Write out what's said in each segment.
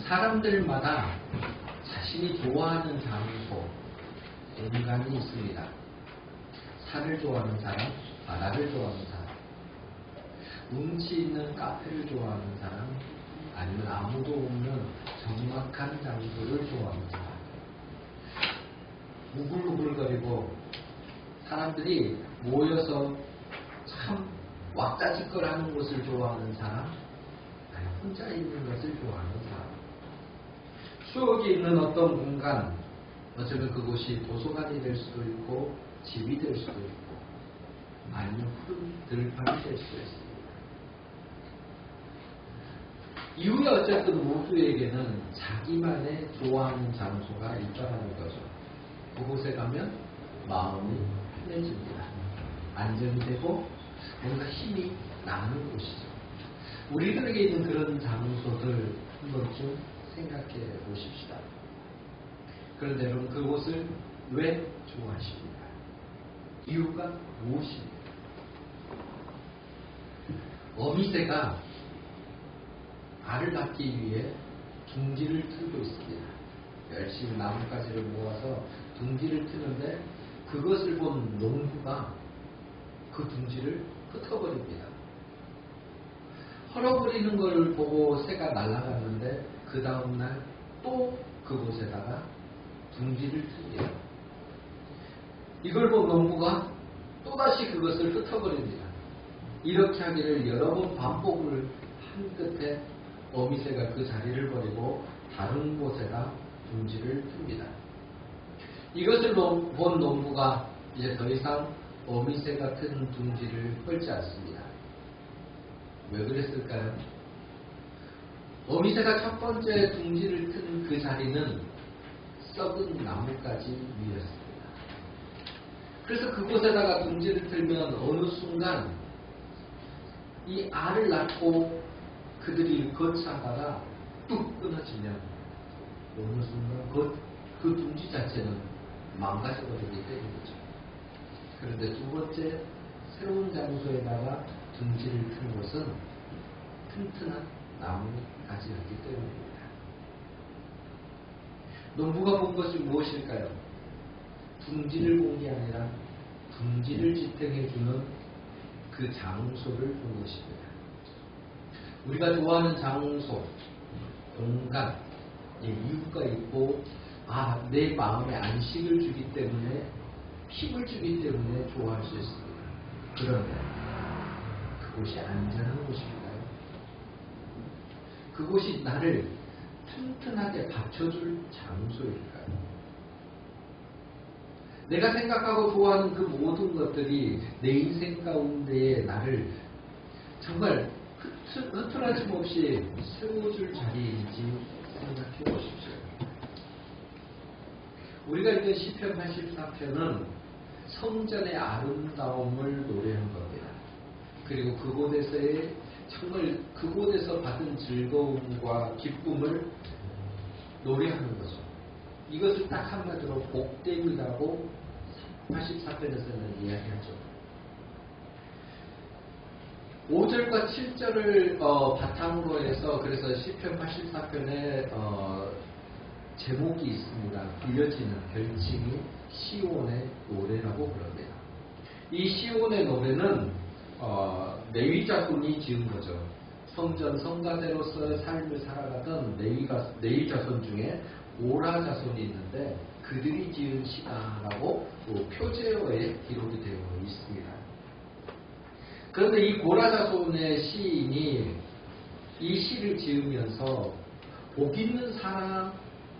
사람들마다 자신이 좋아하는 장소, 공간이 있습니다. 산을 좋아하는 사람, 바다를 좋아하는 사람, 운치 있는 카페를 좋아하는 사람, 아니면 아무도 없는 적막한 장소를 좋아하는 사람. 우글우글거리고 사람들이 모여서 참 왁자지껄하는 곳을 좋아하는 사람, 아니 혼자 있는 것을 좋아하는 사람. 추억이 있는 어떤 공간, 어쩌면 그곳이 도서관이 될 수도 있고 집이 될 수도 있고 아니면 푸른 들판이 될 수도 있습니다. 이후에 어쨌든 모두에게는 자기만의 좋아하는 장소가 있다는 거죠. 그곳에 가면 마음이 편해집니다. 안정이 되고 뭔가 힘이 나는 곳이죠. 우리들에게 있는 그런 장소들 한 번쯤 생각해 보십시다. 그런데 여러분 그곳을 왜 좋아하십니까? 이유가 무엇입니까? 어미새가 알을 낳기 위해 둥지를 틀고 있습니다. 열심히 나뭇가지를 모아서 둥지를 트는데 그것을 본 농부가 그 둥지를 흩어버립니다. 헐어버리는 것을 보고 새가 날아갔는데 그 다음날 또 그곳에다가 둥지를 틉니다. 이걸 본 농부가 또다시 그것을 흩어버립니다. 이렇게 하기를 여러 번 반복을 한 끝에 어미새가 그 자리를 버리고 다른 곳에다 둥지를 틉니다. 이것을 본 농부가 이제 더 이상 어미새 같은 둥지를 헐지 않습니다. 왜 그랬을까요? 어미새가 첫 번째 둥지를 튼 그 자리는 썩은 나뭇가지 위였습니다. 그래서 그곳에다가 둥지를 틀면 어느 순간 이 알을 낳고 그들이 거쳐하다가 뚝 끊어지면 어느 순간 그 둥지 자체는 망가져버리게 되는 거죠. 그런데 두 번째 새로운 장소에다가 둥지를 튼 곳은 튼튼한 나무가지였기 때문입니다. 농부가 본 것이 무엇일까요? 둥지를 본 게 아니라 둥지를 지탱해주는 그 장소를 본 것입니다. 우리가 좋아하는 장소, 공간, 이유가 있고 내 마음에 안식을 주기 때문에 힘을 주기 때문에 좋아할 수 있습니다. 그런데 그곳이 안전한 곳일까요? 그곳이 나를 튼튼하게 받쳐줄 장소일까요? 내가 생각하고 좋아하는 그 모든 것들이 내 인생 가운데에 나를 정말 흐트러짐 없이 세워줄 자리인지 생각해 보십시오. 우리가 읽은 시편 84편은 성전의 아름다움을 노래한 겁니다. 그리고 그곳에서의 정말 그곳에서 받은 즐거움과 기쁨을 노래하는 거죠. 이것을 딱 한마디로 복됨이라고 84편에서는 이야기하죠. 5절과 7절을 바탕으로 해서 그래서 시편 84편에 제목이 있습니다. 불려지는 별칭이 시온의 노래라고 부릅니다. 이 시온의 노래는 레위 자손이 지은 거죠. 성전 성가대로서의 삶을 살아가던 레위 자손 중에 오라 자손이 있는데 그들이 지은 시가라고 표제어에 기록이 되어 있습니다. 그런데 이 고라 자손의 시인이 이 시를 지으면서 복 있는 사람,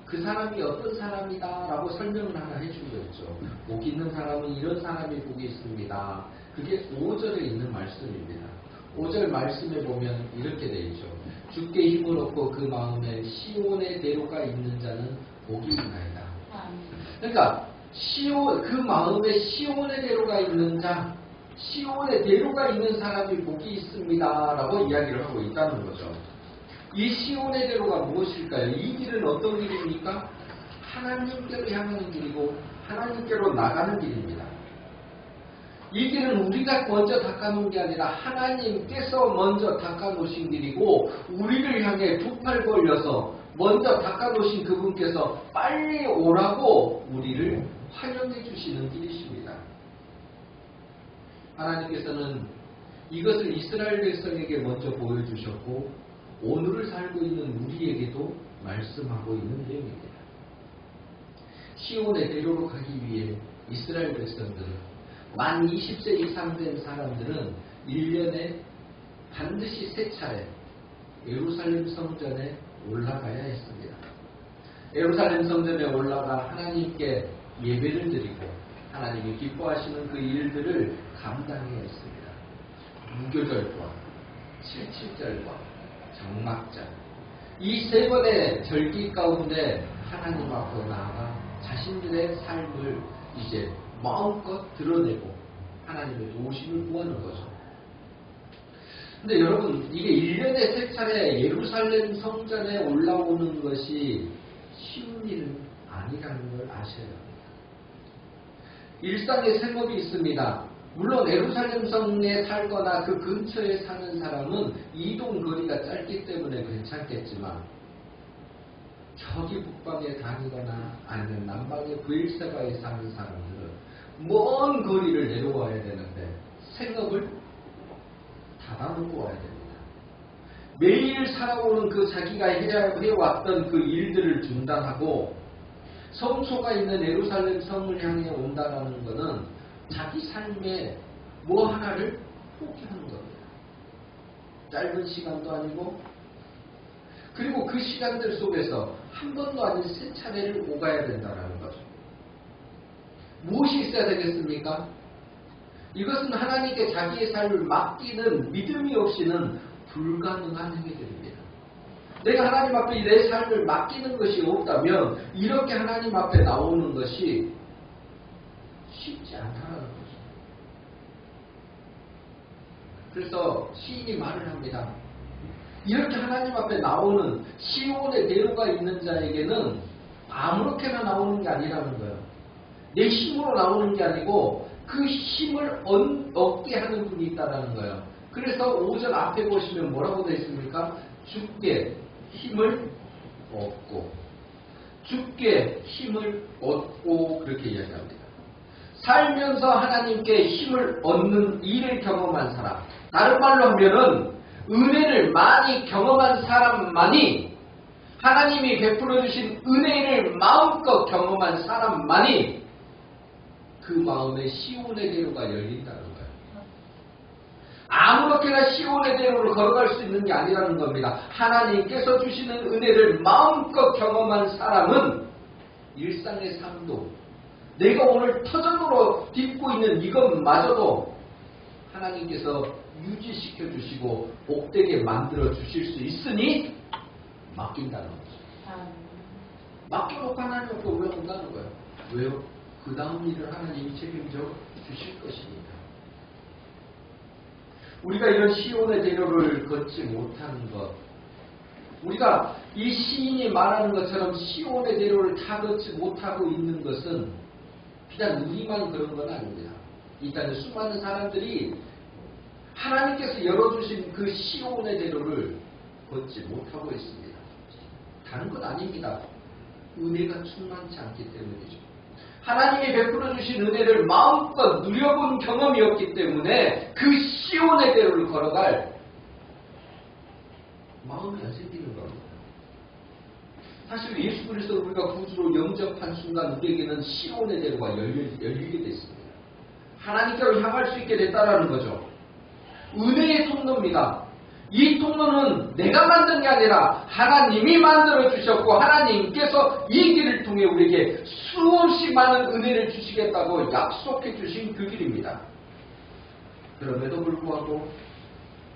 그 사람이 어떤 사람이다 라고 설명을 하나 해준 거죠. 복 있는 사람은 이런 사람이 복이 있습니다. 그게 5절에 있는 말씀입니다. 5절 말씀에 보면 이렇게 되어 있죠. 주께 힘을 얻고 그 마음에 시온의 대로가 있는 자는 복이 있나이다. 그러니까 그 마음에 시온의 대로가 있는 자, 시온의 대로가 있는 사람이 복이 있습니다 라고 이야기를 하고 있다는 거죠. 이 시온의 대로가 무엇일까요? 이 길은 어떤 길입니까? 하나님께로 향하는 길이고 하나님께로 나가는 길입니다. 이 길은 우리가 먼저 닦아놓은 게 아니라 하나님께서 먼저 닦아놓으신 길이고 우리를 향해 두 팔 벌려서 먼저 닦아놓으신 그분께서 빨리 오라고 우리를 환영해 주시는 길이십니다. 하나님께서는 이것을 이스라엘 백성에게 먼저 보여주셨고 오늘을 살고 있는 우리에게도 말씀하고 있는 내용입니다. 시온의 대로로 가기 위해 이스라엘 백성들은 만 20세 이상 된 사람들은 1년에 반드시 3차례 예루살렘 성전에 올라가야 했습니다. 예루살렘 성전에 올라가 하나님께 예배를 드리고 하나님이 기뻐하시는 그 일들을 감당해야 했습니다. 무교절과 77절과 정막절 이 3번의 절기 가운데 하나님 앞으로 나아가 자신들의 삶을 이제 마음껏 드러내고 하나님의 도우심을 구하는 거죠. 근데 여러분 이게 1년에 3차례 예루살렘 성전에 올라오는 것이 쉬운 일은 아니라는 걸 아셔야 합니다. 일상의 생업이 있습니다. 물론 예루살렘 성에 살거나 그 근처에 사는 사람은 이동 거리가 짧기 때문에 괜찮겠지만 저기 북방에 다니거나 아니면 남방의 브엘세바에 사는 사람들은 먼 거리를 내려와야 되는데 생업을 닫아놓고 와야 됩니다. 매일 살아오는 그 자기가 해왔던 그 일들을 중단하고 성소가 있는 예루살렘 성을 향해 온다는 것은 자기 삶에 뭐 하나를 포기하는 겁니다. 짧은 시간도 아니고 그리고 그 시간들 속에서 한 번도 아닌 3차례를 오가야 된다는 거죠. 무엇이 있어야 되겠습니까? 이것은 하나님께 자기의 삶을 맡기는 믿음이 없이는 불가능한 행위들입니다. 내가 하나님 앞에 내 삶을 맡기는 것이 없다면 이렇게 하나님 앞에 나오는 것이 쉽지 않다는 거죠. 그래서 시인이 말을 합니다. 이렇게 하나님 앞에 나오는 시온의 대로가 있는 자에게는 아무렇게나 나오는 게 아니라는 거예요. 내 힘으로 나오는 게 아니고 그 힘을 얻게 하는 분이 있다는 거예요. 그래서 5절 앞에 보시면 뭐라고 되어 있습니까? 주께 힘을 얻고 주께 힘을 얻고 그렇게 이야기합니다. 살면서 하나님께 힘을 얻는 일을 경험한 사람, 다른 말로 하면은 은혜를 많이 경험한 사람만이 하나님이 베풀어 주신 은혜를 마음껏 경험한 사람만이 그 마음에 시온의 대로가 열린다는 거예요. 아무렇게나 시온의 대로를 걸어갈 수 있는 게 아니라는 겁니다. 하나님께서 주시는 은혜를 마음껏 경험한 사람은 일상의 삶도 내가 오늘 터전으로 딛고 있는 이것마저도 하나님께서 유지시켜 주시고 복되게 만들어 주실 수 있으니 맡긴다는 거죠. 맡겨놓고 하나님 앞에 올라온다는 거예요. 왜요? 그 다음 일을 하나님이 책임져 주실 것입니다. 우리가 이런 시온의 대로를 걷지 못하는 것, 우리가 이 시인이 말하는 것처럼 시온의 대로를 다 걷지 못하고 있는 것은 비단 우리만 그런 건 아닙니다. 일단 수많은 사람들이 하나님께서 열어주신 그 시온의 대로를 걷지 못하고 있습니다. 다른 건 아닙니다. 은혜가 충만치 않기 때문이죠. 하나님이 베풀어 주신 은혜를 마음껏 누려본 경험이 없기 때문에 그 시온의 대로를 걸어갈 마음이 안 생기는 겁니다. 사실 예수 그리스도를 우리가 구주로 영접한 순간 우리에게는 시온의 대로가 열리게 됐습니다. 하나님께로 향할 수 있게 됐다라는 거죠. 은혜의 통로입니다. 이 통로는 내가 만든 게 아니라 하나님이 만들어 주셨고 하나님께서 이 길을 통해 우리에게 수없이 많은 은혜를 주시겠다고 약속해 주신 그 길입니다. 그럼에도 불구하고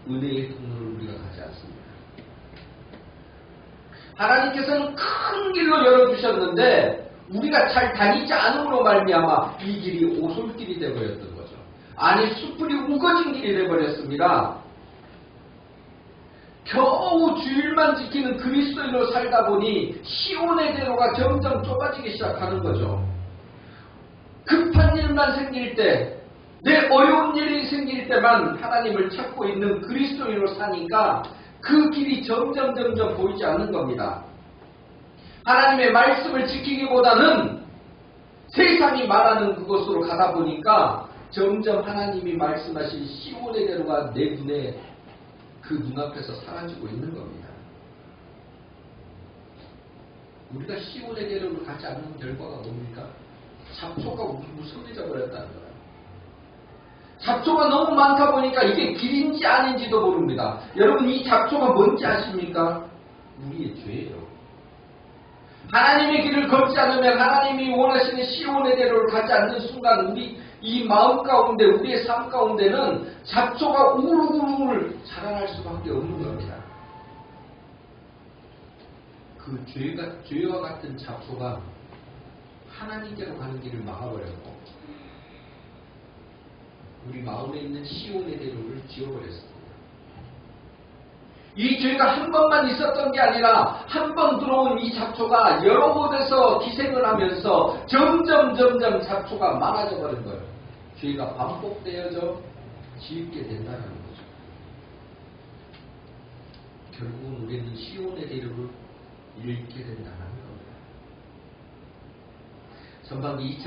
은혜의 통로를 우리가 가지 않습니다. 하나님께서는 큰 길로 열어주셨는데 우리가 잘 다니지 않음으로 말미암아 이 길이 오솔길이 되어버렸던 거죠. 아니 숯불이 우거진 길이 되어버렸습니다. 겨우 주일만 지키는 그리스도인으로 살다 보니 시온의 대로가 점점 좁아지기 시작하는 거죠. 급한 일만 생길 때 내 어려운 일이 생길 때만 하나님을 찾고 있는 그리스도인으로 사니까 그 길이 점점 보이지 않는 겁니다. 하나님의 말씀을 지키기보다는 세상이 말하는 그곳으로 가다 보니까 점점 하나님이 말씀하신 시온의 대로가 내 눈에 그 눈앞에서 사라지고 있는 겁니다. 우리가 시온의 대로를 가지 않는 결과가 뭡니까? 잡초가 무성해져 버렸다는 거예요. 잡초가 너무 많다 보니까 이게 길인지 아닌지도 모릅니다. 여러분, 이 잡초가 뭔지 아십니까? 우리의 죄예요. 하나님의 길을 걷지 않으면, 하나님이 원하시는 시온의 대로를 가지 않는 순간 우리 이 마음 가운데, 우리의 삶 가운데는 잡초가 우글우글 자라날 수밖에 없는 겁니다. 그 죄와 같은 잡초가 하나님께로 가는 길을 막아버렸고 우리 마음에 있는 시온의 대로를 지워버렸습니다. 이 죄가 한 번만 있었던 게 아니라 한 번 들어온 이 잡초가 여러 곳에서 기생을 하면서 점점 잡초가 많아져 버린 거예요. 죄가 반복되어져 짓게 된다는 거죠. 결국은 우리는 시온의 대로를 잃게 된다는 겁니다. 전반기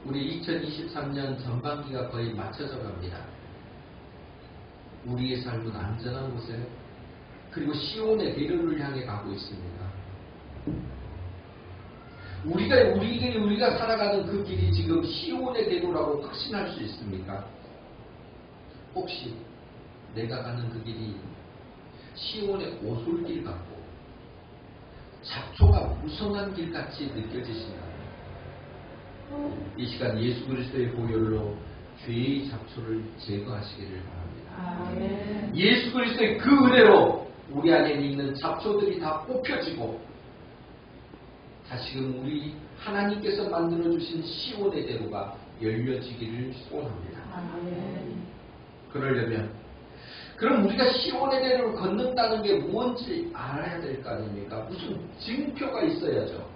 우리 2023년 전반기가 거의 맞춰져 갑니다. 우리의 삶은 안전한 곳에 그리고 시온의 대로를 향해 가고 있습니다. 우리가 살아가는 그 길이 지금 시온의 대로라고 확신할 수 있습니까? 혹시 내가 가는 그 길이 시온의 오솔길 같고 잡초가 무성한 길같이 느껴지시나요? 이 시간 예수 그리스도의 보혈로 죄의 잡초를 제거하시기를 바랍니다. 아멘. 예수 그리스도의 그 은혜로 우리 안에 있는 잡초들이 다 뽑혀지고 다시금 우리 하나님께서 만들어주신 시온의 대로가 열려지기를 소원합니다. 아멘. 그러려면 그럼 우리가 시온의 대로를 걷는다는 게 뭔지 알아야 될 거 아닙니까? 무슨 징표가 있어야죠.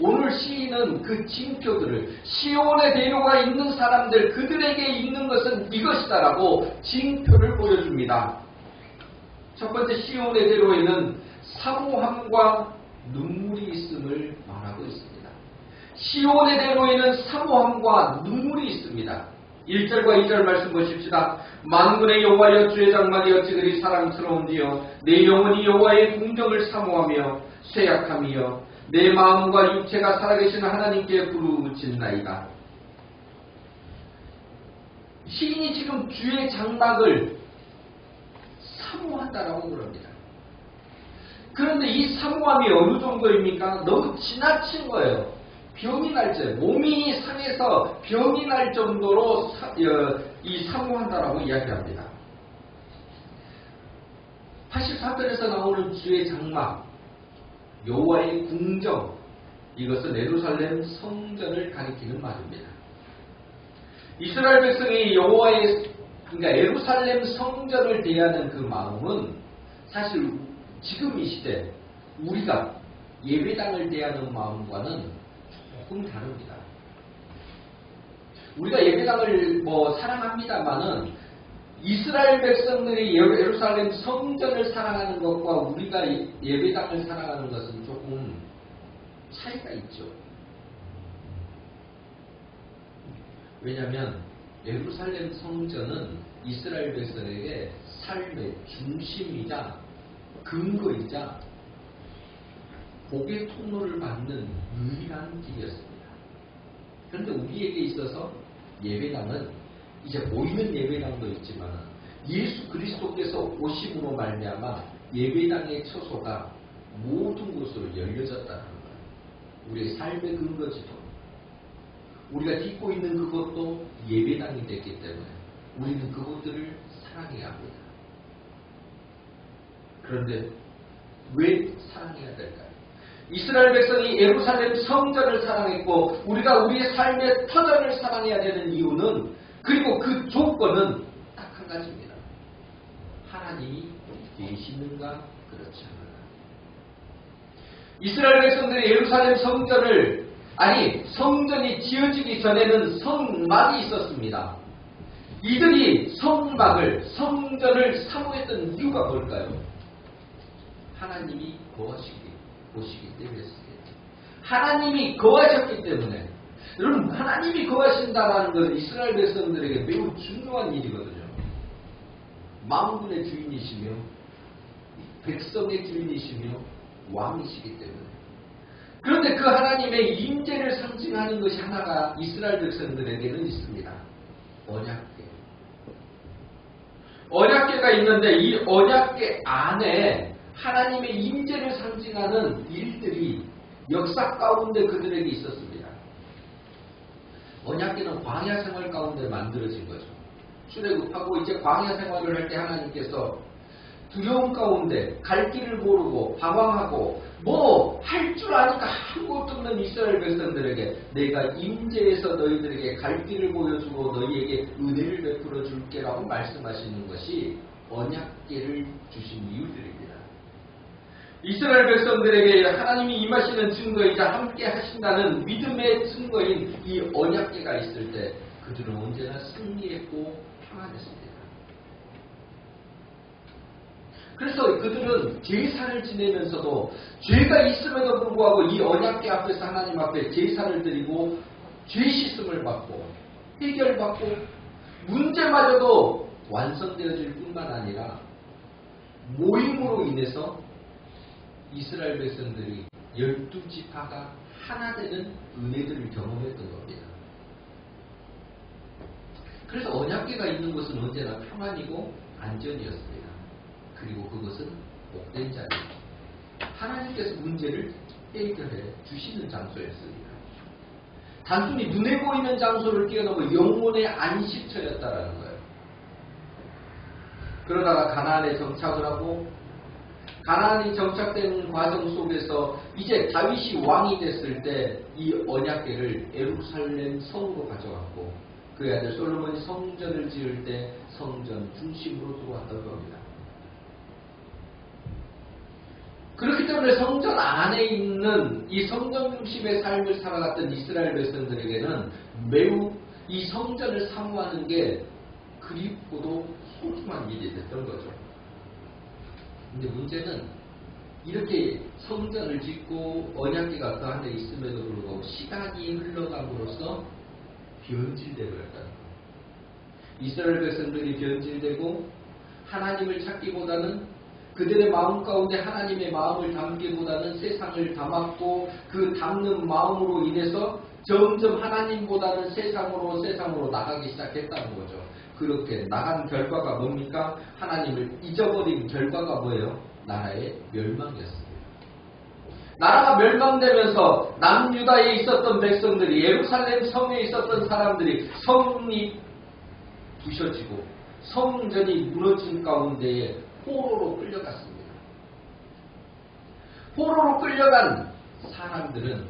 오늘 시인은 그 징표들을 시온의 대로가 있는 사람들 그들에게 있는 것은 이것이다라고 징표를 보여줍니다. 첫 번째 시온의 대로에는 사모함과 눈물이 있음을 말하고 있습니다. 시온의 대로에는 사모함과 눈물이 있습니다. 1절과 2절 말씀 보십시다. 만군의 여호와여 주의 장막이 어찌 그리 사랑스러운지요. 내 영혼이 여호와의 궁정을 사모하며 쇠약함이여 내 마음과 육체가 살아계신 하나님께 부르짖나이다. 시인이 지금 주의 장막을 사모한다라고 그럽니다. 그런데 이 사모함이 어느 정도입니까? 너무 지나친 거예요. 병이 날 때, 몸이 상해서 병이 날 정도로 이 사모한다라고 이야기합니다. 84편에서 나오는 주의 장막, 여호와의 궁정, 이것은 예루살렘 성전을 가리키는 말입니다. 이스라엘 백성이 그러니까 예루살렘 성전을 대하는 그 마음은 사실 지금 이 시대 우리가 예배당을 대하는 마음과는 조금 다릅니다. 우리가 예배당을 사랑합니다만은 이스라엘 백성들이 예루살렘 성전을 사랑하는 것과 우리가 예배당을 사랑하는 것은 조금 차이가 있죠. 왜냐하면 예루살렘 성전은 이스라엘 백성에게 삶의 중심이자 근거이자 복의 통로를 받는 유일한 길이었습니다. 그런데 우리에게 있어서 예배당은 이제 보이는 예배당도 있지만 예수 그리스도께서 오심으로 말미암아 예배당의 처소가 모든 곳으로 열려졌다는 거예요. 우리의 삶의 근거지도 우리가 딛고 있는 그것도 예배당이 됐기 때문에 우리는 그것들을 사랑해야 합니다. 그런데 왜 사랑해야 될까요? 이스라엘 백성이 예루살렘 성전을 사랑했고 우리가 우리의 삶의 터전을 사랑해야 되는 이유는 그리고 그 조건은 딱 한 가지입니다. 하나님이 계시는가 그렇지 않은가. 이스라엘 백성들이 예루살렘 성전이 지어지기 전에는 성막이 있었습니다. 이들이 성전을 사모했던 이유가 뭘까요? 하나님이 보시기 때문이었습니다. 하나님이 거하셨기 때문에. 여러분, 하나님이 거하신다는 것은 이스라엘 백성들에게 매우 중요한 일이거든요. 만군의 주인이시며 백성의 주인이시며 왕이시기 때문에. 그런데 그 하나님의 임재를 상징하는 것이 하나가 이스라엘 백성들에게는 있습니다. 언약궤. 언약궤가 있는데 이 언약궤 안에 하나님의 임재를 상징하는 일들이 역사 가운데 그들에게 있었습니다. 언약궤는 광야 생활 가운데 만들어진 거죠. 출애굽하고 이제 광야 생활을 할 때 하나님께서 두려움 가운데 갈 길을 모르고 방황하고 뭐 할 줄 아니까 아무것도 없는 이스라엘 백성들에게 내가 임재해서 너희들에게 갈 길을 보여주고 너희에게 은혜를 베풀어 줄게라고 말씀하시는 것이 언약궤를 주신 이유들입니다. 이스라엘 백성들에게 하나님이 임하시는 증거이자 함께 하신다는 믿음의 증거인 이 언약궤가 있을 때 그들은 언제나 승리했고 평안했습니다. 그래서 그들은 제사를 지내면서도 죄가 있음에도 불구하고 이 언약궤 앞에서 하나님 앞에 제사를 드리고 죄 씻음을 받고 해결받고 문제마저도 완성되어질 뿐만 아니라 모임으로 인해서 이스라엘 백성들이 12지파가 하나 되는 은혜들을 경험했던 겁니다. 그래서 언약궤가 있는 곳은 언제나 평안이고 안전이었습니다. 그리고 그것은 복된 자리, 하나님께서 문제를 해결해 주시는 장소였습니다. 단순히 눈에 보이는 장소를 뛰어넘어 영혼의 안식처였다라는 거예요. 그러다가 가나안에 정착을 하고 가나안이 정착된 과정 속에서 이제 다윗이 왕이 됐을 때 이 언약궤를 예루살렘 성으로 가져갔고 그의 아들 솔로몬이 성전을 지을 때 성전 중심으로 들어왔던 겁니다. 그렇기 때문에 성전 안에 있는 이 성전 중심의 삶을 살아갔던 이스라엘 백성들에게는 매우 이 성전을 사모하는 게 그립고도 소중한 일이 됐던 거죠. 근데 문제는 이렇게 성전을 짓고 언약궤가 그 안에 있음에도 불구하고 시간이 흘러감으로써 변질되어 버렸다는 거예요. 이스라엘 백성들이 변질되고 하나님을 찾기보다는 그들의 마음 가운데 하나님의 마음을 담기보다는 세상을 담았고 그 담는 마음으로 인해서 점점 하나님보다는 세상으로 나가기 시작했다는 거죠. 그렇게 나간 결과가 뭡니까? 하나님을 잊어버린 결과가 뭐예요? 나라의 멸망이었습니다. 나라가 멸망되면서 남유다에 있었던 백성들이 예루살렘 성에 있었던 사람들이 성이 부셔지고 성전이 무너진 가운데에 포로로 끌려갔습니다. 포로로 끌려간 사람들은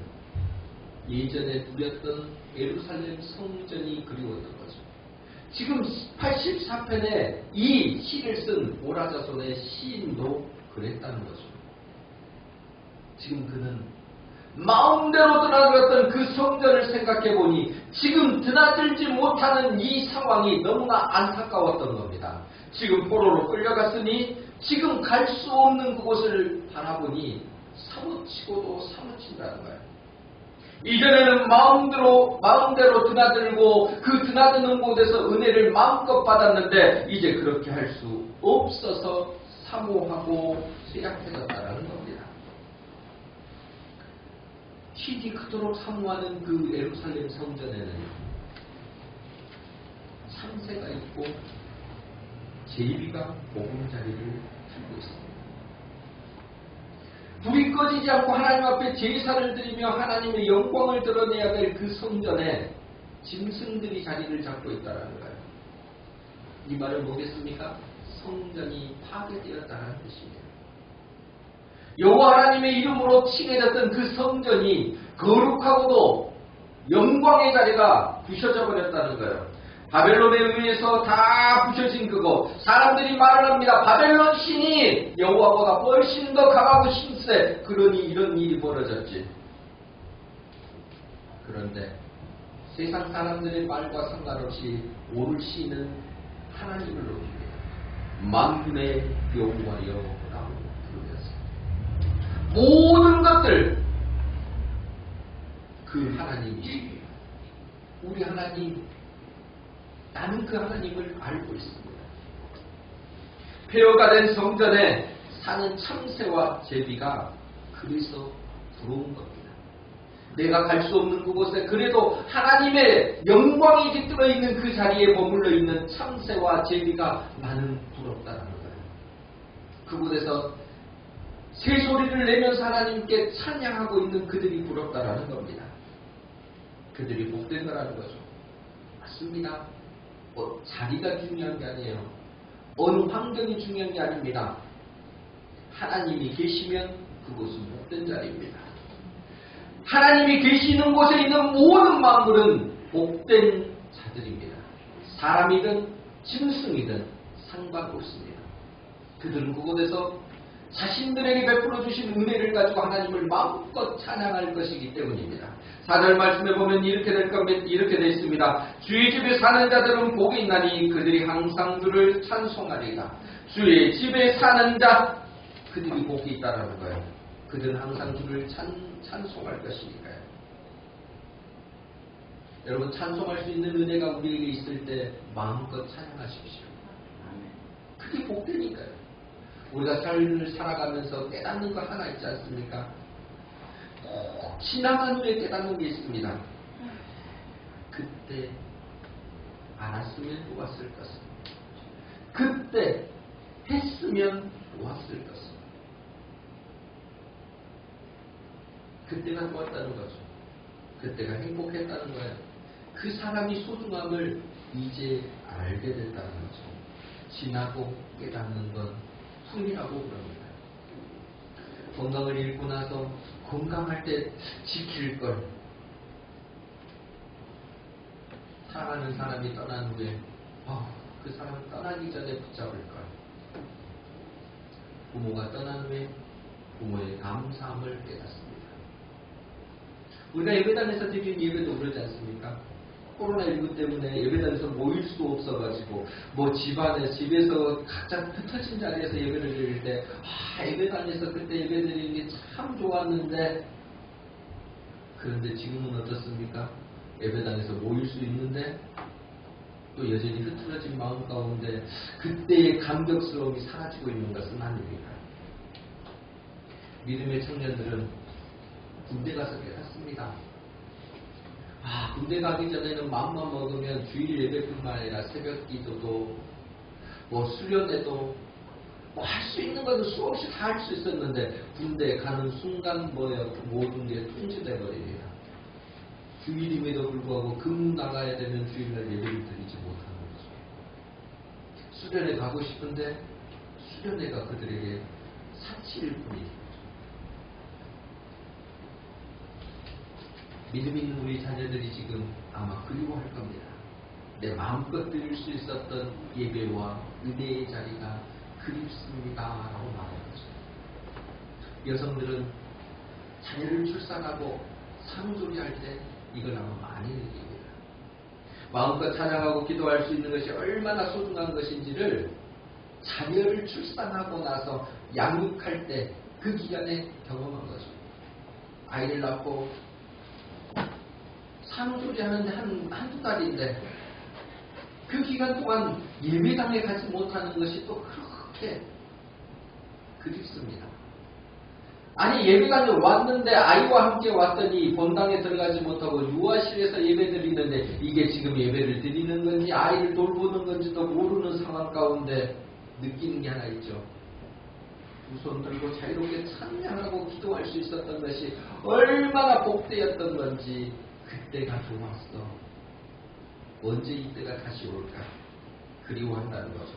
예전에 누렸던 예루살렘 성전이 그리웠던 거죠. 지금 84편에 이 시를 쓴 오라자손의 시인도 그랬다는 거죠. 지금 그는 마음대로 드나들었던 그 성전을 생각해보니 지금 드나들지 못하는 이 상황이 너무나 안타까웠던 겁니다. 지금 포로로 끌려갔으니 지금 갈 수 없는 그곳을 바라보니 사무치고도 사무친다는 거예요. 이전에는 마음대로 드나들고 그 드나드는 곳에서 은혜를 마음껏 받았는데 이제 그렇게 할 수 없어서 사모하고 쇠약해졌다는 겁니다. 키이 크도록 사모하는 그 예루살렘 성전에는 창세가 있고 제비가 보금자리를 들고 있습니다. 불이 꺼지지 않고 하나님 앞에 제사를 드리며 하나님의 영광을 드러내야 될 그 성전에 짐승들이 자리를 잡고 있다는 거예요. 이 말은 뭐겠습니까? 성전이 파괴되었다는 뜻입니다. 여호와 하나님의 이름으로 칭해졌던 그 성전이 거룩하고도 영광의 자리가 부셔져 버렸다는 거예요. 바벨론에 의해서 다 부셔진 그거. 사람들이 말을 합니다. 바벨론 신이 여호와보다 훨씬 더 강하고 신세. 그러니 이런 일이 벌어졌지. 그런데 세상 사람들의 말과 상관없이 오늘 시인은 하나님을 높입니다. 만군의 여호와여라고 부르셨습니다. 모든 것들 그 하나님이십니다. 우리 하나님, 나는 그 하나님을 알고 있습니다. 폐허가 된 성전에 사는 참새와 제비가 그래서 부러운 겁니다. 내가 갈 수 없는 그곳에 그래도 하나님의 영광이 깃들어 있는 그 자리에 머물러 있는 참새와 제비가 나는 부럽다는 거예요. 그곳에서 새소리를 내면서 하나님께 찬양하고 있는 그들이 부럽다라는 겁니다. 그들이 복된 거라는 거죠. 맞습니다. 자리가 중요한 게 아니에요. 어느 환경이 중요한 게 아닙니다. 하나님이 계시면 그곳은 복된 자리입니다. 하나님이 계시는 곳에 있는 모든 만물은 복된 자들입니다. 사람이든 짐승이든 상관없습니다. 그들은 그곳에서 자신들에게 베풀어 주신 은혜를 가지고 하나님을 마음껏 찬양할 것이기 때문입니다. 4절 말씀에 보면 이렇게 되어 있습니다. 주의 집에 사는 자들은 복이 있나니 그들이 항상 주를 찬송하리라. 주의 집에 사는 자, 그들이 복이 있다라는 거예요. 그들은 항상 주를 찬송할 것이니까요. 여러분, 찬송할 수 있는 은혜가 우리에게 있을 때 마음껏 찬양하십시오. 그게 복되니까요. 우리가 삶을 살아가면서 깨닫는 거 하나 있지 않습니까? 지나간 후에 깨닫는 게 있습니다. 그때 알았으면 좋았을 것을. 그때 했으면 좋았을 것을. 그때가 좋았다는 거죠. 그때가 행복했다는 거예요. 그 사람이 소중함을 이제 알게 됐다는 거죠. 지나고 깨닫는 건 승리라고 그럽니다. 건강을 잃고 나서 건강할 때 지킬 걸. 사랑하는 사람이 떠난 후에 그 사람 떠나기 전에 붙잡을 걸. 부모가 떠난 후에 부모의 감사함을 깨닫습니다. 우리가 예배당에서 드리는 예배도 그러지 않습니까? 코로나19 때문에 예배당에서 모일 수 없어가지고 집에서 각자 흩어진 자리에서 예배를 드릴 때 예배당에서 그때 예배 드리는 게 참 좋았는데, 그런데 지금은 어떻습니까? 예배당에서 모일 수 있는데 또 여전히 흐트러진 마음 가운데 그때의 감격스러움이 사라지고 있는 것은 아닙니까? 믿음의 청년들은 군대 가서 깨닫습니다. 군대 가기 전에는 마음만 먹으면 주일 예배뿐만 아니라 새벽 기도도 수련회도 할 수 있는 것은 수없이 다 할 수 있었는데, 군대 가는 순간 모든 게 통제돼 버립니다. 주일임에도 불구하고 금 나가야 되면 주일날 예배를 드리지 못하는 거죠. 수련회 가고 싶은데 수련회가 그들에게 사치일 뿐이죠. 믿음 있는 우리 자녀들이 지금 아마 그리워할 겁니다. 내 마음껏 드릴 수 있었던 예배와 은혜의 자리가 그립습니다 라고 말하는 거죠. 여성들은 자녀를 출산하고 상조리할 때 이걸 아마 많이 느낍니다. 마음껏 찬양하고 기도할 수 있는 것이 얼마나 소중한 것인지를 자녀를 출산하고 나서 양육할 때 그 기간에 경험한 거죠. 아이를 낳고 상조리 하는데 한두 달인데 그 기간 동안 예배당에 가지 못하는 것이 또 그렇게 그립습니다. 아니, 예배당에 왔는데 아이와 함께 왔더니 본당에 들어가지 못하고 유아실에서 예배 드리는데 이게 지금 예배를 드리는 건지 아이를 돌보는 건지도 모르는 상황 가운데 느끼는 게 하나 있죠. 두 손 들고 자유롭게 찬양하고 기도할 수 있었던 것이 얼마나 복되었던 건지, 그때가 좋았어. 언제 이때가 다시 올까? 그리워한다는 거죠.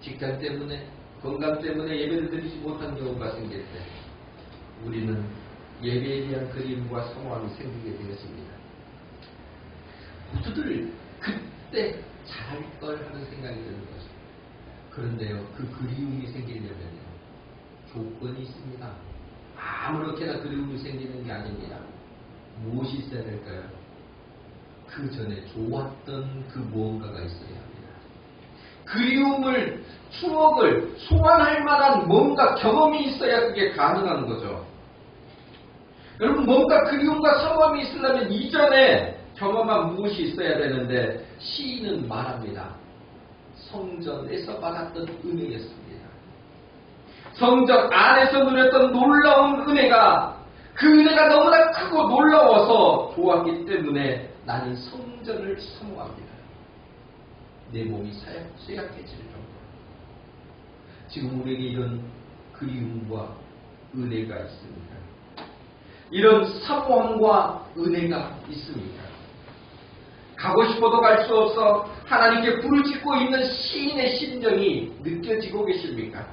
직장 때문에, 건강 때문에 예배를 드리지 못한 경우가 생길 때 우리는 예배에 대한 그림과 소망이 생기게 되었습니다. 모두들 그때 잘할 걸 하는 생각이 드는 거죠. 그런데요, 그 그리움이 생기려면요, 조건이 있습니다. 아무렇게나 그리움이 생기는 게 아닙니다. 무엇이 있어야 될까요? 그 전에 좋았던 그 무언가가 있어야 합니다. 그리움을, 추억을 소환할 만한 뭔가 경험이 있어야 그게 가능한 거죠. 여러분, 뭔가 그리움과 사모함이 있으려면 이전에 경험한 무엇이 있어야 되는데, 시인은 말합니다. 성전에서 받았던 은혜였습니다. 성전 안에서 누렸던 놀라운 은혜가, 그 은혜가 너무나 크고 놀라워서 좋았기 때문에 나는 성전을 사모합니다. 내 몸이 쇠약해질 정도로. 지금 우리에게 이런 그리움과 은혜가 있습니다. 이런 사모함과 은혜가 있습니다. 가고 싶어도 갈 수 없어 하나님께 부르짖고 있는 시인의 심정이 느껴지고 계십니까?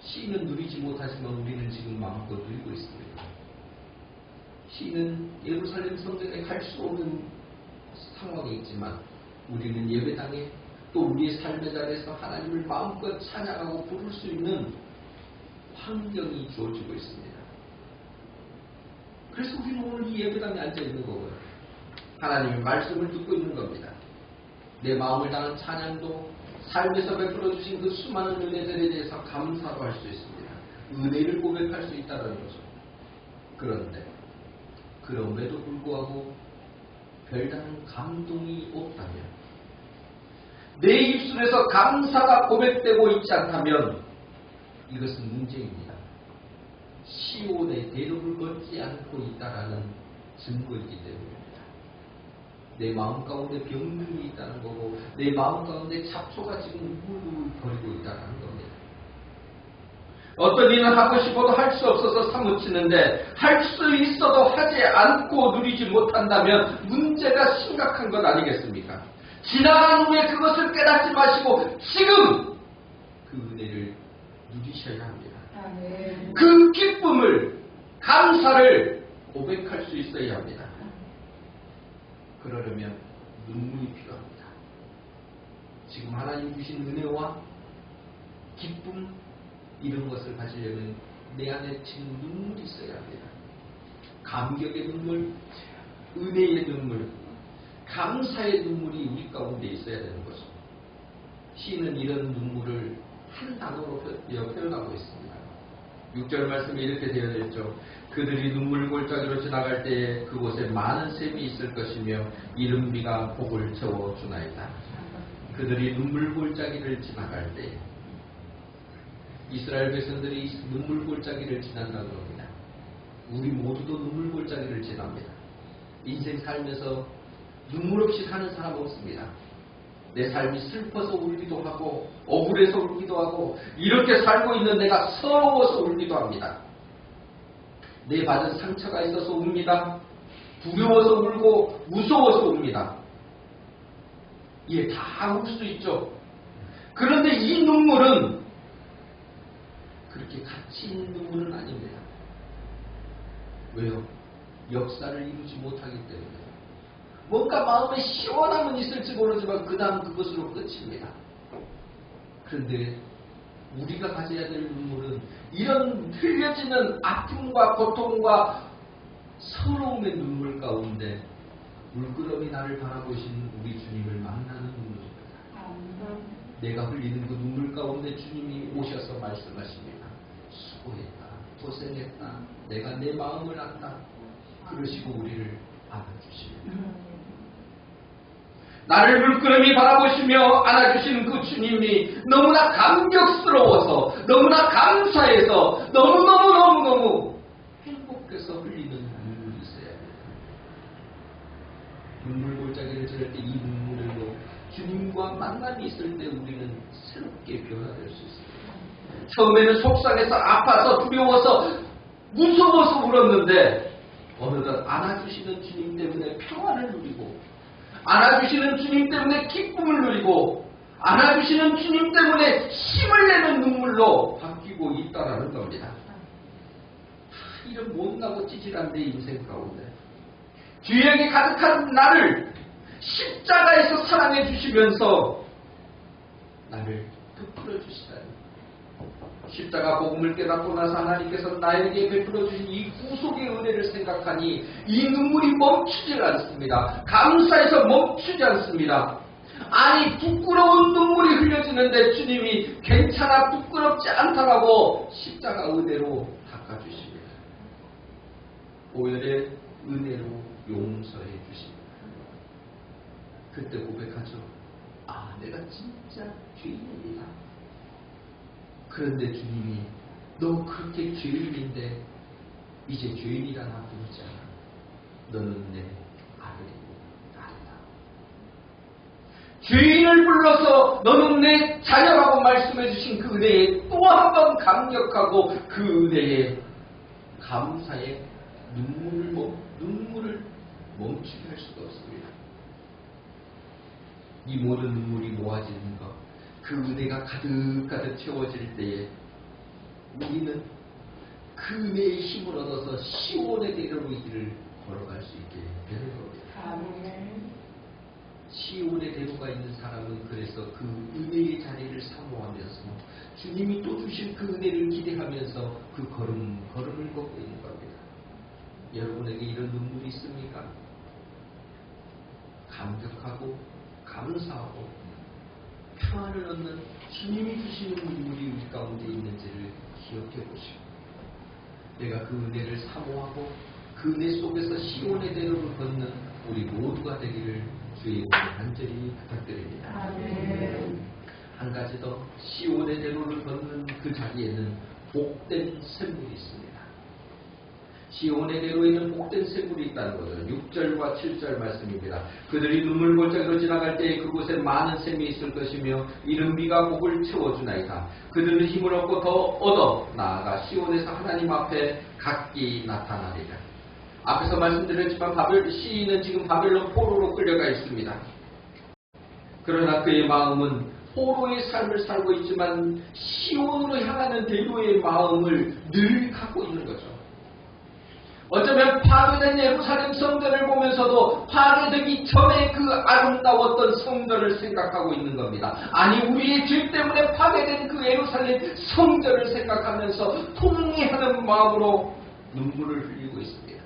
시인은 누리지 못하지만 우리는 지금 마음껏 누리고 있습니다. 시인은 예루살렘 성전에 갈 수 없는 상황에 있지만 우리는 예배당에 또 우리의 삶의 자리에서 하나님을 마음껏 찬양하고 부를 수 있는 환경이 주어지고 있습니다. 그래서 우리는 오늘 이 예배당에 앉아 있는 거고요. 하나님의 말씀을 듣고 있는 겁니다. 내 마음을 다한 찬양도 삶에서 베풀어 주신 그 수많은 은혜들에 대해서 감사도 할 수 있습니다. 은혜를 고백할 수 있다는 거죠. 그런데 그럼에도 불구하고 별다른 감동이 없다면, 내 입술에서 감사가 고백되고 있지 않다면 이것은 문제입니다. 시온의 대륙을 걷지 않고 있다라는 증거이기 때문입니다. 내 마음 가운데 병든이 있다는 거고, 내 마음 가운데 잡초가 지금 우글우글거리고 있다는 겁니다. 어떤 일은 하고 싶어도 할 수 없어서 사무치는데, 할 수 있어도 하지 않고 누리지 못한다면 문제가 심각한 것 아니겠습니까? 지나간 후에 그것을 깨닫지 마시고 지금 그 은혜를 누리셔야 합니다. 그 기쁨을, 감사를 고백할 수 있어야 합니다. 그러려면 눈물이 필요합니다. 지금 하나님 주신 은혜와 기쁨, 이런 것을 가지려면 내 안에 지금 눈물이 있어야 합니다. 감격의 눈물, 은혜의 눈물, 감사의 눈물이 우리 가운데 있어야 되는 거죠. 시인은 이런 눈물을 한 단어로 표현하고 있습니다. 6절 말씀에 이렇게 되어 있죠. 그들이 눈물 골짜기로 지나갈 때에 그곳에 많은 샘이 있을 것이며 이른 비가 복을 채워주나이다. 그들이 눈물 골짜기를 지나갈 때에, 이스라엘 백성들이 눈물 골짜기를 지난다고 합니다. 우리 모두도 눈물 골짜기를 지납니다. 인생 살면서 눈물 없이 사는 사람 없습니다. 내 삶이 슬퍼서 울기도 하고 억울해서 울기도 하고 이렇게 살고 있는 내가 서러워서 울기도 합니다. 내 받은 상처가 있어서 웁니다. 두려워서 울고 무서워서 웁니다. 예, 다 울 수 있죠. 그런데 이 눈물은 그렇게 가치 있는 눈물은 아닙니다. 왜요? 역사를 이루지 못하기 때문에. 뭔가 마음에 시원함은 있을지 모르지만 그 다음 그것으로 끝입니다. 그런데 우리가 가져야 될 눈물은 이런 흘려지는 아픔과 고통과 서러움의 눈물 가운데 물끄러미 나를 바라보신 우리 주님을 만나는 눈물입니다. 내가 흘리는 그 눈물 가운데 주님이 오셔서 말씀하십니다. 수고했다, 고생했다, 내가 내 마음을 안다. 그러시고 우리를 안아주십니다. 나를 물끄러미 바라보시며 안아주시는 그 주님이 너무나 감격스러워서, 너무나 감사해서, 너무너무 행복해서 흘리는 눈물이 있어야 합니다. 눈물 골짜기를 지날 때 이 눈물로 주님과 만남이 있을 때 우리는 새롭게 변화될 수 있습니다. 처음에는 속상해서, 아파서, 두려워서, 무서워서 울었는데 어느덧 안아주시는 주님 때문에 평안을 누리고, 안아주시는 주님 때문에 기쁨을 누리고, 안아주시는 주님 때문에 힘을 내는 눈물로 바뀌고 있다는 겁니다. 이런 못나고 찌질한 내 인생 가운데 죄악이 가득한 나를 십자가에서 사랑해 주시면서 나를 베풀어 주시다니, 십자가 복음을 깨닫고 나서 하나님께서 나에게 베풀어 주신 이 구속의 은혜를 생각하니 이 눈물이 멈추질 않습니다. 감사해서 멈추지 않습니다. 아니 부끄러운 눈물이 흘려지는데 주님이 괜찮아 부끄럽지 않다라고 십자가 은혜로 닦아주십니다. 보혈의 은혜로 용서해 주십니다. 그때 고백하죠. 아, 내가 진짜 죄인이다. 그런데 주님이 너 그렇게 죄인인데 이제 죄인이라 나 부르지 않아. 너는 내 아들이고 딸이다. 죄인을 불러서 너는 내 자녀라고 말씀해 주신 그 은혜에 또 한 번 감격하고 그 은혜에 감사의 눈물을 멈추게 할 수가 없습니다. 이 모든 눈물이 모아지는 것, 그 은혜가 가득가득 채워질 때에 우리는 그 은혜의 힘을 얻어서 시온의 대로로 이 길을 걸어갈 수 있게 되는 겁니다. 아멘. 시온의 대로가 있는 사람은 그래서 그 은혜의 자리를 사모하면서 주님이 또 주실 그 은혜를 기대하면서 그 걸음을 걷고 있는 겁니다. 여러분에게 이런 눈물이 있습니까? 감격하고 감사하고 평안을 얻는 주님이 주시는 눈물이 우리 가운데 있는지를 기억해 보시고 내가 그 은혜를 사모하고 그 은혜 속에서 시온의 대로를 걷는 우리 모두가 되기를 주의 이름으로 간절히 부탁드립니다. 아멘. 한 가지 더, 시온의 대로를 걷는 그 자리에는 복된 샘물이 있습니다. 시온의 대로에는 복된 샘물이 있다는 것은 6절과 7절 말씀입니다. 그들이 눈물골짜기로 지나갈 때에 그곳에 많은 샘이 있을 것이며 이른 비가 복을 채워주나이다. 그들은 힘을 얻고 더 얻어 나아가 시온에서 하나님 앞에 각기 나타나리라. 앞에서 말씀드렸지만 시인은 지금 바벨론 포로로 끌려가 있습니다. 그러나 그의 마음은 포로의 삶을 살고 있지만 시온으로 향하는 대로의 마음을 늘 갖고 있는 거죠. 어쩌면 파괴된 예루살렘 성전을 보면서도 파괴되기 전에 그 아름다웠던 성전을 생각하고 있는 겁니다. 아니 우리의 죄 때문에 파괴된 그 예루살렘 성전을 생각하면서 통회하는 마음으로 눈물을 흘리고 있습니다.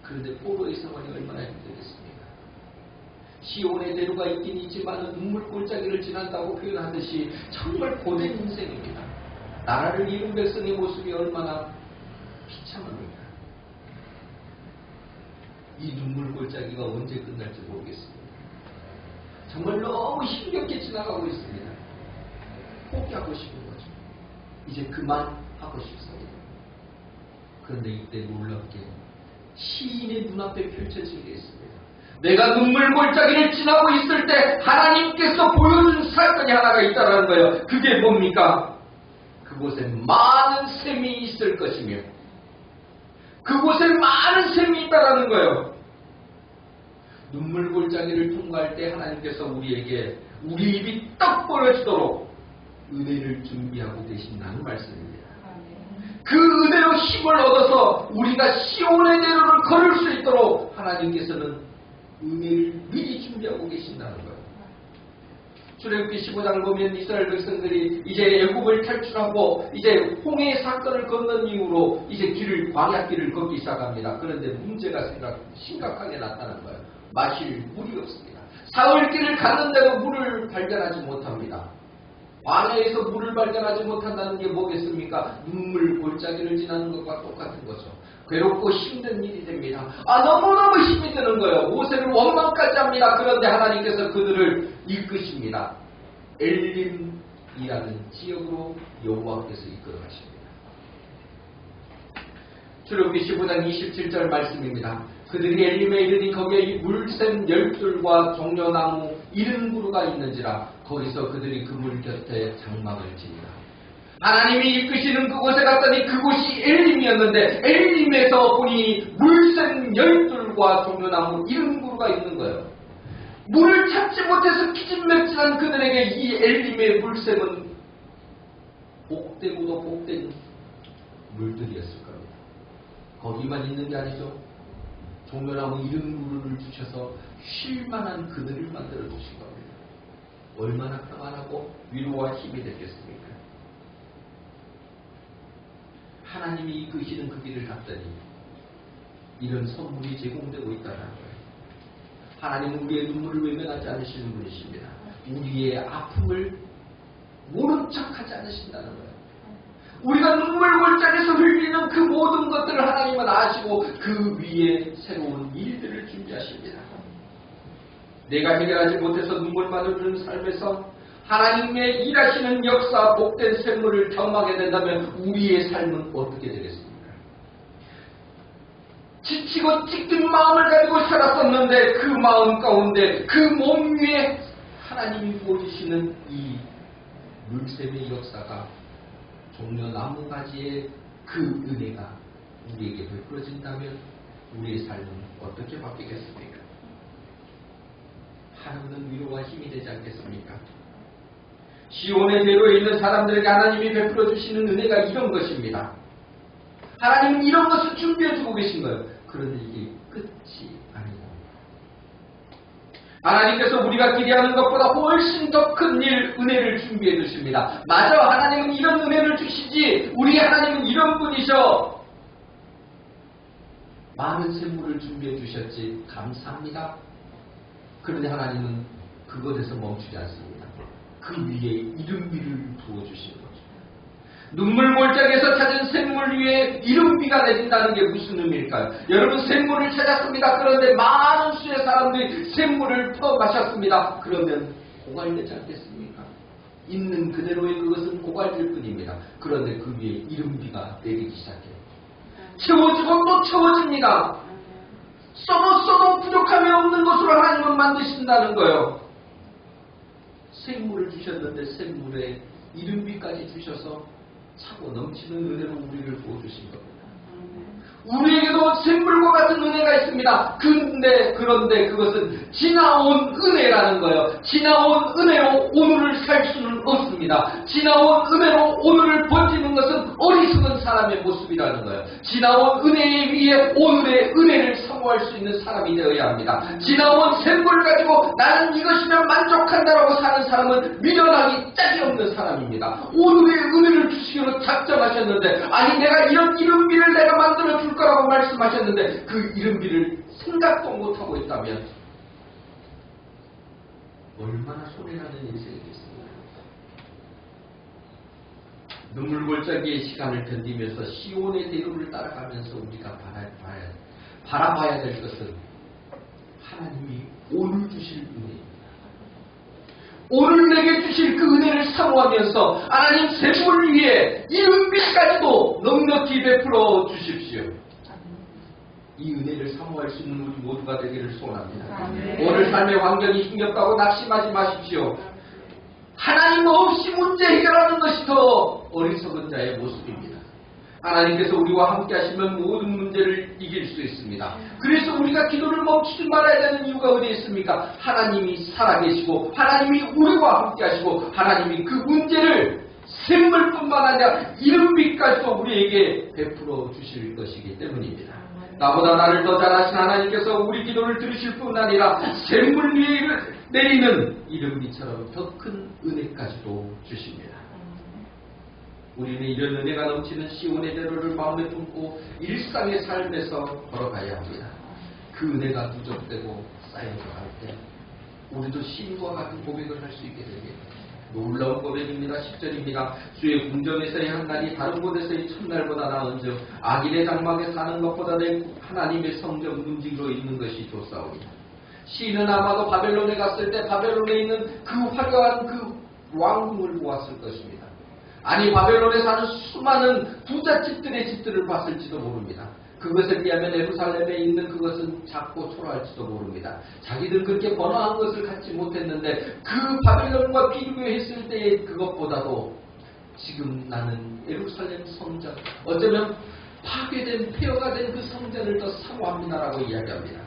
그런데 포로의 상황이 얼마나 힘들겠습니까? 시온의 대로가 있긴 있지만 눈물골짜기를 지난다고 표현하듯이 정말 고된 인생입니다. 나라를 잃은 백성의 모습이 얼마나 비참합니다. 이 눈물골짜기가 언제 끝날지 모르겠습니다. 정말 너무 힘겹게 지나가고 있습니다. 포기하고 싶은 거죠. 이제 그만하고 싶습니다. 그런데 이때 놀랍게 시인의 눈앞에 펼쳐진 게 있습니다. 내가 눈물골짜기를 지나고 있을 때 하나님께서 보여준 사건이 하나가 있다는 거예요. 그게 뭡니까? 그곳에 많은 샘이 있을 것이며 그곳에 많은 샘이 있다라는 거예요. 눈물골짜기를 통과할 때 하나님께서 우리에게 우리 입이 떡 벌어지도록 은혜를 준비하고 계신다는 말씀입니다. 그 은혜로 힘을 얻어서 우리가 시온의 대로를 걸을 수 있도록 하나님께서는 은혜를 미리 준비하고 계신다는 거예요. 출애굽기 15장을 보면 이스라엘 백성들이 이제 애굽을 탈출하고 이제 홍해 사건을 건넌 이후로 이제 광야길을 걷기 시작합니다. 그런데 문제가 심각하게 나타난 거예요. 마실 물이 없습니다. 사흘길을 갔는데도 물을 발견하지 못합니다. 광야에서 물을 발견하지 못한다는 게 뭐겠습니까? 눈물골짜기를 지나는 것과 똑같은 거죠. 괴롭고 힘든 일이 됩니다. 너무너무 힘이 드는 거예요. 모세를 원망까지 합니다. 그런데 하나님께서 그들을 이끄십니다. 엘림이라는 지역으로 여호와께서 이끌어가십니다. 출애굽기 15장 27절 말씀입니다. 그들이 엘림에 이르니 거기에 물샘 12둘과 종려나무 70그루가 있는지라 거기서 그들이 그 물 곁에 장막을 칩니다. 하나님이 이끄시는 그곳에 갔더니 그곳이 엘림이었는데 엘림에서 보니 물샘 12둘과 종려나무 70그루가 있는 거예요. 물을 찾지 못해서 기진맥진한 그들에게 이 엘림의 물샘은 복되고도 복된 물들이었을 겁니다. 거기만 있는 게 아니죠. 종려나무 70그루를 주셔서 쉴만한 그늘을 만들어 주신 겁니다. 얼마나 평안하고 위로와 힘이 됐겠습니까? 하나님이 이끄시는 그 길을 갔더니 이런 선물이 제공되고 있다는 거예요. 하나님은 우리의 눈물을 외면하지 않으시는 분이십니다. 우리의 아픔을 모른 척하지 않으신다는 거예요. 우리가 눈물 골짜기에서 흘리는 그 모든 것들을 하나님은 아시고 그 위에 새로운 일들을 준비하십니다. 내가 해결하지 못해서 눈물만 흘리는 삶에서 하나님의 일하시는 역사, 복된 샘물을 경험하게 된다면 우리의 삶은 어떻게 되겠습니까? 지치고 찢긴 마음을 가지고 살았었는데 그 마음 가운데 그 몸 위에 하나님이 보여주시는 이 물샘의 역사가 종려 나무가지의 그 은혜가 우리에게 베풀어진다면 우리의 삶은 어떻게 바뀌겠습니까? 한없는 위로와 힘이 되지 않겠습니까? 시온의 대로에 있는 사람들에게 하나님이 베풀어 주시는 은혜가 이런 것입니다. 하나님은 이런 것을 준비해주고 계신 거예요. 그런데 이게 끝이 아니고 하나님께서 우리가 기대하는 것보다 훨씬 더 큰 일, 은혜를 준비해 주십니다. 맞아, 하나님은 이런 은혜를 주시지. 우리 하나님은 이런 분이셔. 많은 샘물을 준비해 주셨지. 감사합니다. 그런데 하나님은 그것에서 멈추지 않습니다. 그 위에 이름비를 부어주시는 거죠. 눈물 몰짝에서 찾은 샘물 위에 이름비가 내린다는 게 무슨 의미일까요? 여러분, 샘물을 찾았습니다. 그런데 많은 수의 사람들이 샘물을 퍼마셨습니다. 그러면 고갈되지 않겠습니까? 있는 그대로의 그것은 고갈될 뿐입니다. 그런데 그 위에 이름비가 내리기 시작해요. 채워지고 또 채워집니다. 써도 부족함이 없는 것으로 하나님은 만드신다는 거예요. 샘물을 주셨는데 샘물에 이름비까지 주셔서 차고 넘치는 은혜로 우리를 부어주신 겁니다. 우리에게도 샘물과 같은 은혜가 있습니다. 그런데 그것은 지나온 은혜라는 거예요. 지나온 은혜로 오늘을 살 수는 없습니다. 지나온 은혜로 오늘을 버티는 것은 어리석은 사람의 모습이라는 거예요. 지나온 은혜에 위해 오늘의 은혜를 사모할 수 있는 사람이 되어야 합니다. 지나온 샘물 가지고 나는 이것이면 만족한다라고 사는 사람은 미련하기 짝이 없는 사람입니다. 오늘의 은혜를 주시기로 작정하셨는데, 아니 내가 이런 이름비를 내가 만들어 줄 거라고 말씀하셨는데 그 이름비를 생각도 못하고 있다면 얼마나 손해나는 인생이겠습니까? 눈물 골짜기의 시간을 견디면서 시온의 대로를 따라가면서 우리가 바라봐야 될 것은 하나님이 오늘 주실 은혜입니다. 오늘 내게 주실 그 은혜를 사모하면서 하나님 샘물 위에 이름비까지도 넉넉히 베풀어 주십시오. 이 은혜를 사모할 수 있는 우리 모두가 되기를 소원합니다. 오늘 삶의 환경이 힘겹다고 낙심하지 마십시오. 하나님 없이 문제 해결하는 것이 더 어리석은 자의 모습입니다. 하나님께서 우리와 함께 하시면 모든 문제를 이길 수 있습니다. 그래서 우리가 기도를 멈추지 말아야 되는 이유가 어디에 있습니까? 하나님이 살아계시고 하나님이 우리와 함께 하시고 하나님이 그 문제를 샘물뿐만 아니라 이름비까지도 우리에게 베풀어 주실 것이기 때문입니다. 나보다 나를 더 잘하신 하나님께서 우리 기도를 들으실 뿐 아니라 샘물 위에 내리는 이름비처럼 더 큰 은혜까지도 주십니다. 우리는 이런 은혜가 넘치는 시온의 대로를 마음에 품고 일상의 삶에서 걸어가야 합니다. 그 은혜가 누적되고 쌓여서 갈 때 우리도 시인과 같은 고백을 할 수 있게 되게 놀라운 고백입니다. 10절입니다. 주의 궁정에서의 한 날이 다른 곳에서의 첫날보다 나은즉 악인의 장막에 사는 것보다 내 하나님의 성전 문지기로 있는 것이 좋사오니. 시인은 아마도 바벨론에 갔을 때 바벨론에 있는 그 화려한 그 왕궁을 보았을 것입니다. 아니 바벨론에 사는 수많은 부잣집들의 집들을 봤을지도 모릅니다. 그것에 비하면 예루살렘에 있는 그것은 작고 초라할지도 모릅니다. 자기들 그렇게 번화한 것을 갖지 못했는데 그 바벨론과 비교했을 때의 그것보다도 지금 나는 예루살렘 성전, 어쩌면 파괴된 폐허가 된 그 성전을 더 사모합니다라고 이야기합니다.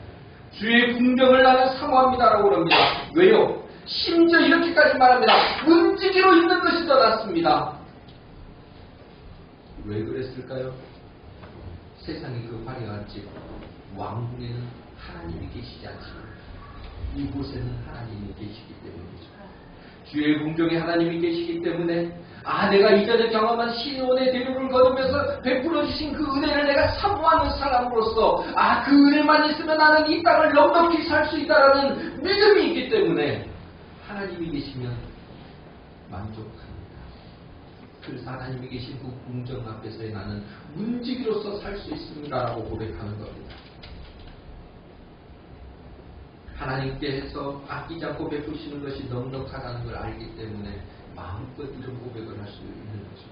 주의 궁정을 나는 사모합니다라고 그럽니다. 왜요? 심지어 이렇게까지 말합니다. 문지기로 있는 것이 더 낫습니다. 왜 그랬을까요? 세상의 그 화려한 집 왕궁에는 하나님이 계시지 않지만 이곳에는 하나님이 계시기 때문이죠. 주의 궁정에 하나님이 계시기 때문에 내가 이전에 경험한 시온의 대로를 걸으면서 베풀어 주신 그 은혜를 내가 사모하는 사람으로서 그 은혜만 있으면 나는 이 땅을 넉넉히 살 수 있다라는 믿음이 있기 때문에 하나님이 계시면 만족합니다. 그래서 하나님이 계신 그 궁정 앞에서의 나는 문지기로서 살 수 있습니다라고 고백하는 겁니다. 하나님께서 아끼지 않고 베푸시는 것이 넉넉하다는 걸 알기 때문에 마음껏 이런 고백을 할 수 있는 거죠.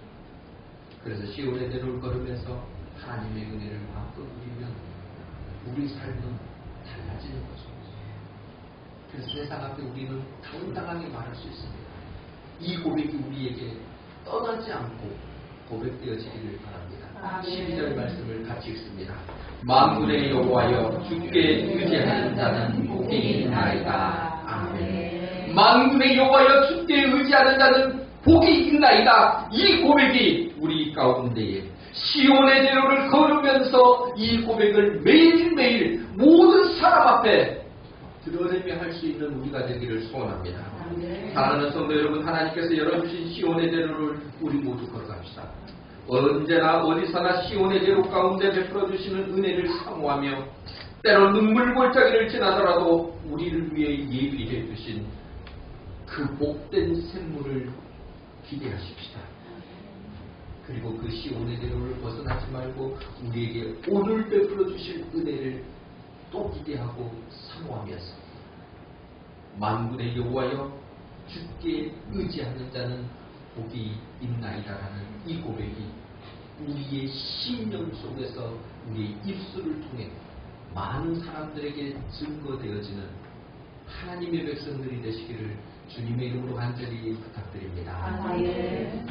그래서 시온의 대로를 걸으면서 하나님의 은혜를 마음껏 누리면 우리 삶은 달라지는 거죠. 그래서 세상 앞에 우리는 당당하게 말할 수 있습니다. 이 고백이 우리에게 떠나지 않고 고백되어지기를 바랍니다. 12절 말씀을 같이 읽습니다. 만군의 여호와여 주께 의지하는 자는 복이 있나이다. 아멘. 만군의 여호와여 주께 의지하는 자는 복이 있나이다. 이 고백이 우리 가운데에 시온의 대로를 걸으면서 이 고백을 매일매일 모든 사람 앞에 드러내며 할 수 있는 우리가 되기를 소원합니다. 사랑하는 성도 여러분, 하나님께서 열어주신 시온의 대로를 우리 모두 걸어갑시다. 언제나 어디서나 시온의 대로 가운데 베풀어 주시는 은혜를 사모하며 때로 눈물 골짜기를 지나더라도 우리를 위해 예비해 주신 그 복된 샘물을 기대하십시다. 그리고 그 시온의 대로를 벗어나지 말고 우리에게 오늘 베풀어 주실 은혜를 또 기대하고 사모하면서 만군의 여호와여 주께 의지하는 자는 복이 있나이다라는 이 고백이 우리의 심령 속에서 우리의 입술을 통해 많은 사람들에게 증거되어지는 하나님의 백성들이 되시기를 주님의 이름으로 간절히 부탁드립니다. 아멘.